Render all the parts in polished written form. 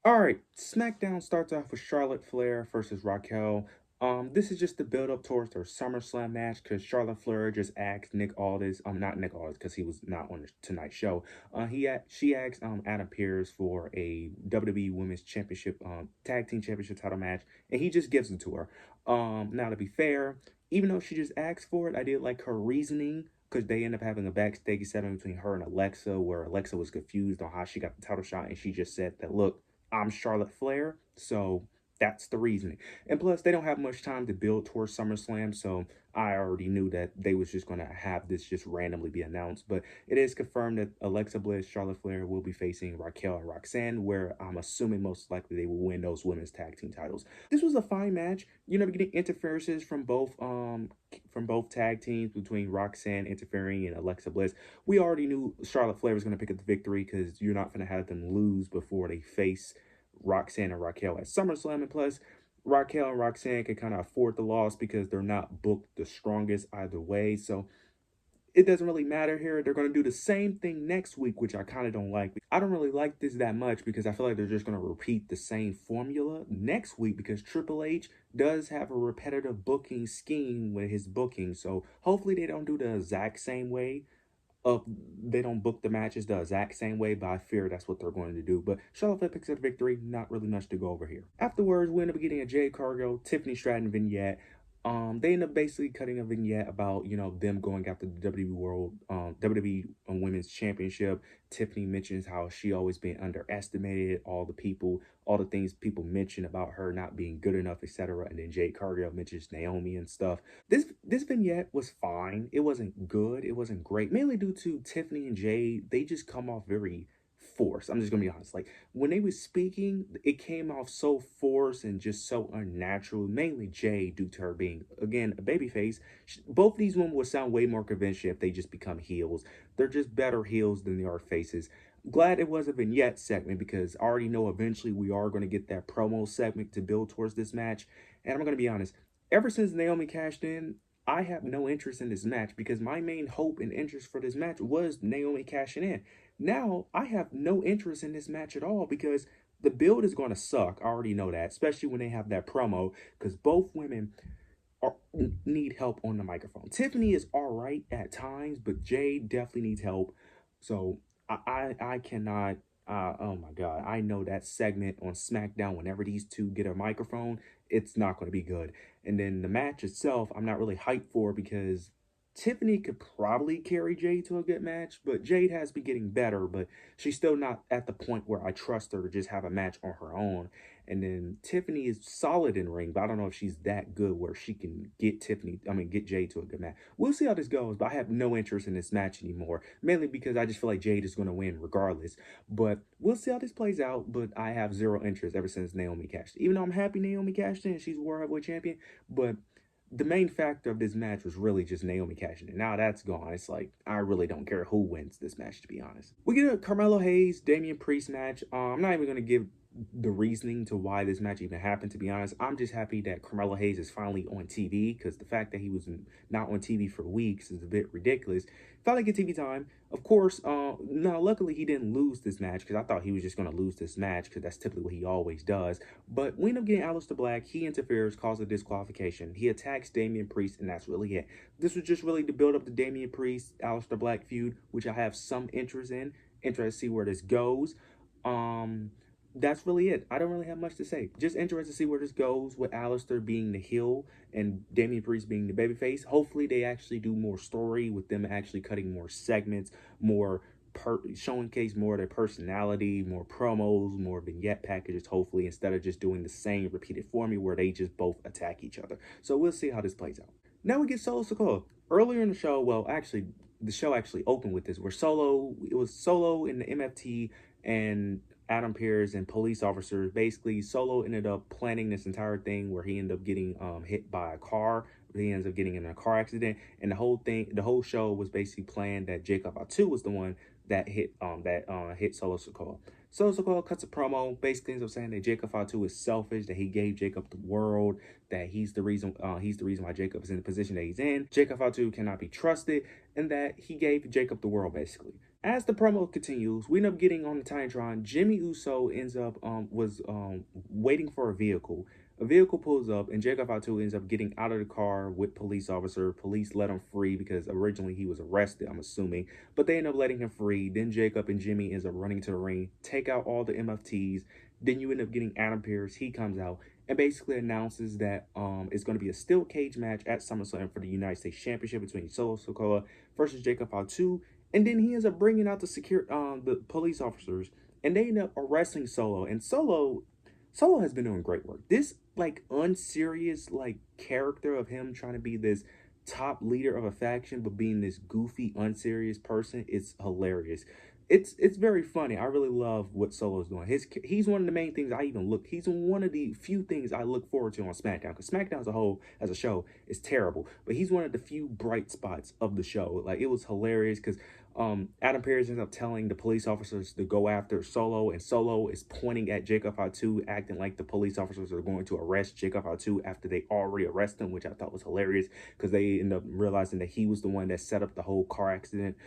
All right, SmackDown starts off with Charlotte Flair versus Raquel. This is just the build up towards their SummerSlam match because Charlotte Flair just asked Nick Aldis, not Nick Aldis because he was not on the Tonight Show. She asked Adam Pearce for a WWE Women's Championship Tag Team Championship title match, and he just gives it to her. Now to be fair, even though she just asked for it, I did like her reasoning because they end up having a backstage segment between her and Alexa, where Alexa was confused on how she got the title shot, and she just said that, look, I'm Charlotte Flair, so that's the reasoning. And plus, they don't have much time to build towards SummerSlam, so I already knew that they was just going to have this just randomly be announced. But it is confirmed that Alexa Bliss, Charlotte Flair will be facing Raquel and Roxanne, where I'm assuming most likely they will win those women's tag team titles. This was a fine match. You're never getting interferences from both tag teams between Roxanne interfering and Alexa Bliss. We already knew Charlotte Flair was going to pick up the victory because you're not going to have them lose before they face Roxanne and Raquel at SummerSlam. And plus, Raquel and Roxanne can kind of afford the loss because they're not booked the strongest either way. So it doesn't really matter here. They're going to do the same thing next week, which I kind of don't like. I don't really like this that much because I feel like they're just going to repeat the same formula next week because Triple H does have a repetitive booking scheme with his booking. So hopefully they don't do the exact same way of they don't book the matches the exact same way, but I fear that's what they're going to do. But Charlotte Flair picks up victory, not really much to go over here. Afterwards, we end up getting a Jade Cargill, Tiffany Stratton vignette. They end up basically cutting a vignette about them going after the WWE Women's Championship. Tiffany mentions how she always been underestimated, all the things people mention about her not being good enough, etc. And then Jade Cargill mentions Naomi and stuff. This vignette was fine. It wasn't good. It wasn't great. Mainly due to Tiffany and Jade. They just come off very forced. I'm just gonna be honest. Like when they was speaking, it came off so forced and just so unnatural. Mainly Jade, due to her being again a babyface. Both these women would sound way more convincing if they just become heels. They're just better heels than they are faces. Glad it was a vignette segment because I already know eventually we are going to get that promo segment to build towards this match. And I'm going to be honest, ever since Naomi cashed in, I have no interest in this match because my main hope and interest for this match was Naomi cashing in. Now, I have no interest in this match at all because the build is going to suck. I already know that, especially when they have that promo because both women are, need help on the microphone. Tiffany is all right at times, but Jade definitely needs help. So I cannot. Oh my god! I know that segment on SmackDown. Whenever these two get a microphone, it's not going to be good. And then the match itself, I'm not really hyped for because Tiffany could probably carry Jade to a good match, but Jade has been getting better, but she's still not at the point where I trust her to just have a match on her own. And then Tiffany is solid in ring, but I don't know if she's that good where she can get Jade to a good match. We'll see how this goes, but I have no interest in this match anymore, mainly because I just feel like Jade is going to win regardless. But we'll see how this plays out, but I have zero interest ever since Naomi cashed. Even though I'm happy Naomi cashed in, she's World Heavyweight Champion, but the main factor of this match was really just Naomi cashing in. Now that's gone. It's like I really don't care who wins this match, to be honest. We get a Carmelo Hayes, Damian Priest match. I'm not even gonna give the reasoning to why this match even happened, to be honest. I'm just happy that Carmelo Hayes is finally on TV because the fact that he was not on TV for weeks is a bit ridiculous. Finally get TV time. Of course, now luckily he didn't lose this match because I thought he was just going to lose this match because that's typically what he always does. But we end up getting Aleister Black. He interferes, causes a disqualification. He attacks Damian Priest, and that's really it. This was just really to build up the Damian Priest, Aleister Black feud, which I have some interest in. Interested to see where this goes. That's really it. I don't really have much to say. Just interested to see where this goes with Aleister being the heel and Damian Priest being the babyface. Hopefully they actually do more story with them actually cutting more segments, showcase more of their personality, more promos, more vignette packages, hopefully, instead of just doing the same repeated formula where they just both attack each other. So we'll see how this plays out. Now we get Solo Sikoa. Earlier in the show, well, actually, the show actually opened with this, where it was Solo in the MFT and Adam Pearce and police officers. Basically, Solo ended up planning this entire thing where he ended up getting hit by a car. He ends up getting in a car accident, and the whole show was basically planned that Jacob Atu was the one that hit Solo Sikoa. Solo Sikoa cuts a promo, basically ends up saying that Jacob Fatu is selfish, that he gave Jacob the world, that he's the reason why Jacob is in the position that he's in. Jacob Fatu cannot be trusted, and that he gave Jacob the world, basically. as the promo continues, we end up getting on the Titantron. Jimmy Uso ends up was waiting for a vehicle. A vehicle pulls up, and Jacob Fatu ends up getting out of the car with police officer. Police let him free because originally he was arrested, I'm assuming, but they end up letting him free. Then Jacob and Jimmy ends up running to the ring, take out all the MFTs. Then you end up getting Adam Pearce. He comes out and basically announces that it's going to be a steel cage match at SummerSlam for the United States Championship between Solo Sikoa versus Jacob Fatu. And then he ends up bringing out the police officers, and they end up arresting Solo. And Solo has been doing great work. This like unserious like character of him trying to be this top leader of a faction, but being this goofy, unserious person, it's hilarious. It's very funny. I really love what Solo's doing. He's one of the main things I even look. He's one of the few things I look forward to on SmackDown, because SmackDown as a whole, as a show, is terrible. But he's one of the few bright spots of the show. Like, it was hilarious because Adam Pearce ends up telling the police officers to go after Solo, and Solo is pointing at Jacob Fatu, acting like the police officers are going to arrest Jacob Fatu after they already arrested him, which I thought was hilarious because they end up realizing that he was the one that set up the whole car accident.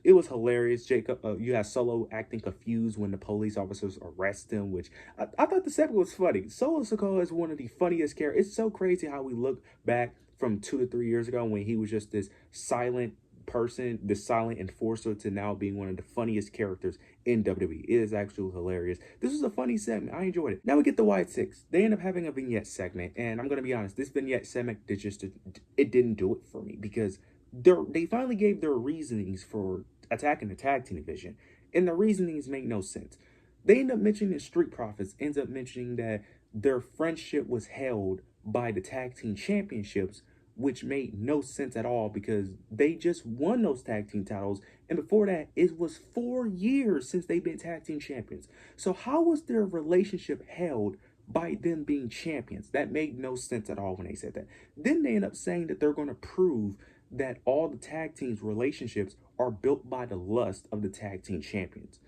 It was hilarious. You have Solo acting confused when the police officers arrest him, which I thought the segment was funny. Solo Sikoa is one of the funniest characters. It's so crazy how we look back from 2 to 3 years ago when he was just this silent person, this silent enforcer, to now being one of the funniest characters in WWE. It is actually hilarious. This was a funny segment. I enjoyed it. Now we get the Wyatt Six. They end up having a vignette segment, and I'm gonna be honest, this vignette segment it didn't do it for me because they finally gave their reasonings for attacking the tag team division, and the reasonings make no sense. They end up mentioning the Street Profits, ends up mentioning that their friendship was held by the tag team championships, which made no sense at all because they just won those tag team titles, and before that, it was 4 years since they've been tag team champions. So how was their relationship held by them being champions? That made no sense at all when they said that. Then they end up saying that they're going to prove that all the tag teams' relationships are built by the lust of the tag team champions,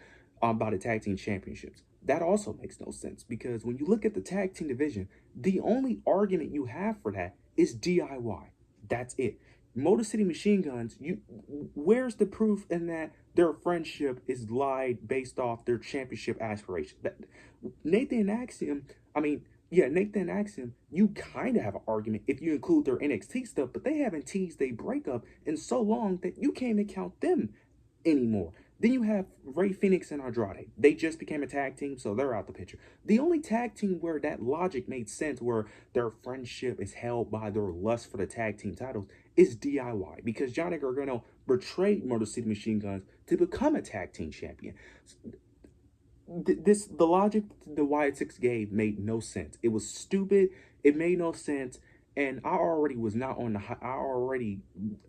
by the tag team championships. That also makes no sense because when you look at the tag team division, the only argument you have for that is DIY. That's it. Motor City Machine Guns, where's the proof in that their friendship is lied based off their championship aspiration? Nathan Axiom, I mean, yeah, Nathan Axiom, you kind of have an argument if you include their NXT stuff, but they haven't teased they breakup in so long that you can't even count them anymore. Then you have Ray Phoenix and Andrade. They just became a tag team, so they're out the picture. The only tag team where that logic made sense, where their friendship is held by their lust for the tag team titles, is DIY, because Johnny Gargano betrayed Motor City Machine Guns to become a tag team champion. The logic the Wyatt Six gave made no sense. It was stupid. It made no sense, and I already was not on the. I already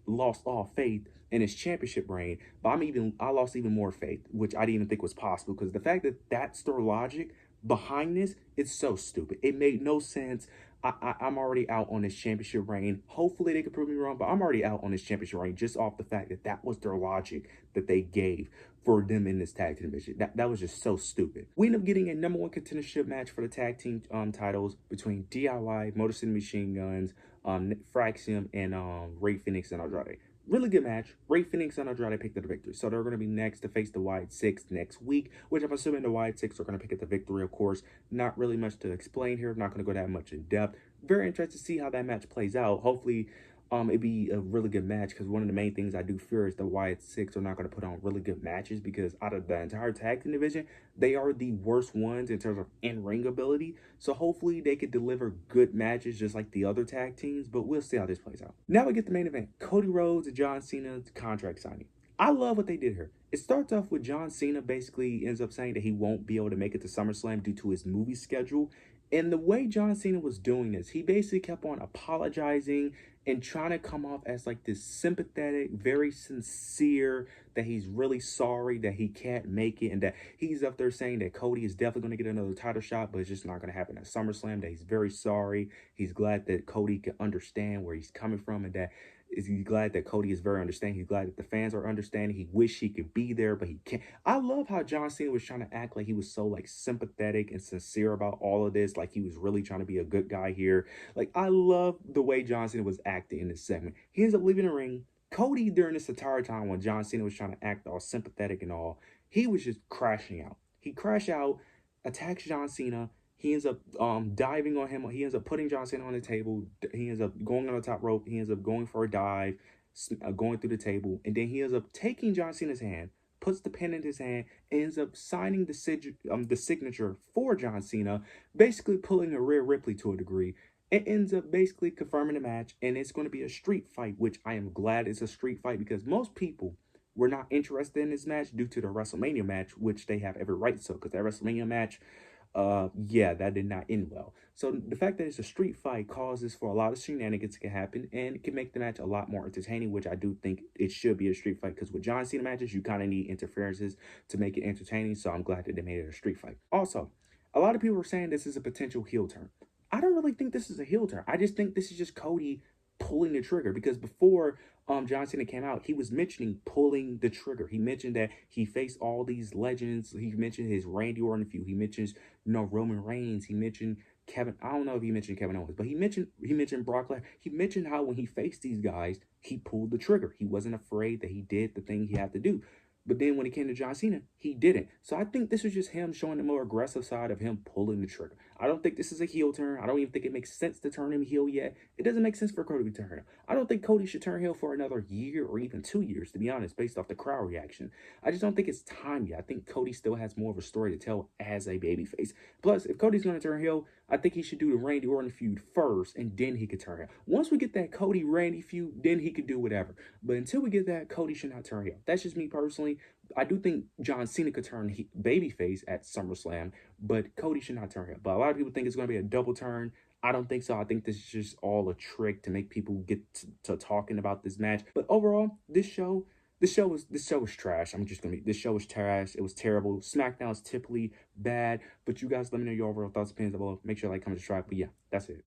lost all faith in his championship reign, but I lost even more faith, which I didn't even think was possible, because the fact that that's their logic behind this, it's so stupid. It made no sense. I'm already out on this championship reign. Hopefully they can prove me wrong, but I'm already out on this championship reign just off the fact that that was their logic that they gave for them in this tag team division. That was just so stupid. We end up getting a number one contendership match for the tag team titles between DIY, Motor City Machine Guns, Fraxium, and Ray Phoenix and Andrade. Really good match. Ray Phoenix and Andrade picked up the victory. So they're going to be next to face the Wyatt Six next week, which I'm assuming the Wyatt Six are going to pick up the victory, of course. Not really much to explain here. I'm not going to go that much in depth. Very interested to see how that match plays out. Hopefully, it'd be a really good match, because one of the main things I do fear is the Wyatt Six are not going to put on really good matches, because out of the entire tag team division, they are the worst ones in terms of in-ring ability. So hopefully they could deliver good matches just like the other tag teams, but we'll see how this plays out. Now we get the main event. Cody Rhodes and John Cena's contract signing. I love what they did here. It starts off with John Cena basically ends up saying that he won't be able to make it to SummerSlam due to his movie schedule. And the way John Cena was doing this, he basically kept on apologizing and trying to come off as like this sympathetic, very sincere, that he's really sorry that he can't make it, and that he's up there saying that Cody is definitely going to get another title shot, but it's just not going to happen at SummerSlam, that he's very sorry. He's glad that Cody can understand where he's coming from, and that he's glad that Cody is very understanding. He's glad that the fans are understanding. He wish he could be there, but he can't. I love how John Cena was trying to act like he was so like sympathetic and sincere about all of this, like he was really trying to be a good guy here. Like, I love the way John Cena was acting in this segment. He ends up leaving the ring. Cody, during this entire time when John Cena was trying to act all sympathetic and all, he was just crashing out. He crashed out, attacks John Cena. He ends up diving on him. He ends up putting John Cena on the table. He ends up going on the top rope. He ends up going for a dive, going through the table. And then he ends up taking John Cena's hand, puts the pen in his hand, ends up signing the signature for John Cena, basically pulling a Rhea Ripley to a degree. It ends up basically confirming the match, and it's going to be a street fight, which I am glad it's a street fight because most people were not interested in this match due to the WrestleMania match, which they have every right to, because that WrestleMania match, yeah, that did not end well. So the fact that it's a street fight causes for a lot of shenanigans to happen, and it can make the match a lot more entertaining, which I do think it should be a street fight, because with John Cena matches, you kind of need interferences to make it entertaining, so I'm glad that they made it a street fight. Also, a lot of people are saying this is a potential heel turn. I don't really think this is a heel turn. I just think this is just Cody pulling the trigger, because before John Cena came out, he was mentioning pulling the trigger. He mentioned that he faced all these legends. He mentioned his Randy Orton feud. He mentions, Roman Reigns. He mentioned Kevin. I don't know if he mentioned Kevin Owens, but he mentioned Brock Lesnar. He mentioned how when he faced these guys, he pulled the trigger. He wasn't afraid, that he did the thing he had to do. But then when it came to John Cena, he didn't. So I think this was just him showing the more aggressive side of him pulling the trigger. I don't think this is a heel turn. I don't even think it makes sense to turn him heel yet. It doesn't make sense for Cody to turn heel. I don't think Cody should turn heel for another year or even 2 years, to be honest, based off the crowd reaction. I just don't think it's time yet. I think Cody still has more of a story to tell as a babyface. Plus, if Cody's going to turn heel, I think he should do the Randy Orton feud first, and then he could turn heel. Once we get that Cody-Randy feud, then he could do whatever. But until we get that, Cody should not turn heel. That's just me personally. I do think John Cena could turn babyface at SummerSlam, but Cody should not turn heel. But a lot of people think it's going to be a double turn. I don't think so. I think this is just all a trick to make people get to talking about this match. But overall, this show was trash. This show was trash. It was terrible. SmackDown is typically bad. But you guys let me know your overall thoughts, opinions below. Make sure to like, comment, subscribe. But yeah, that's it.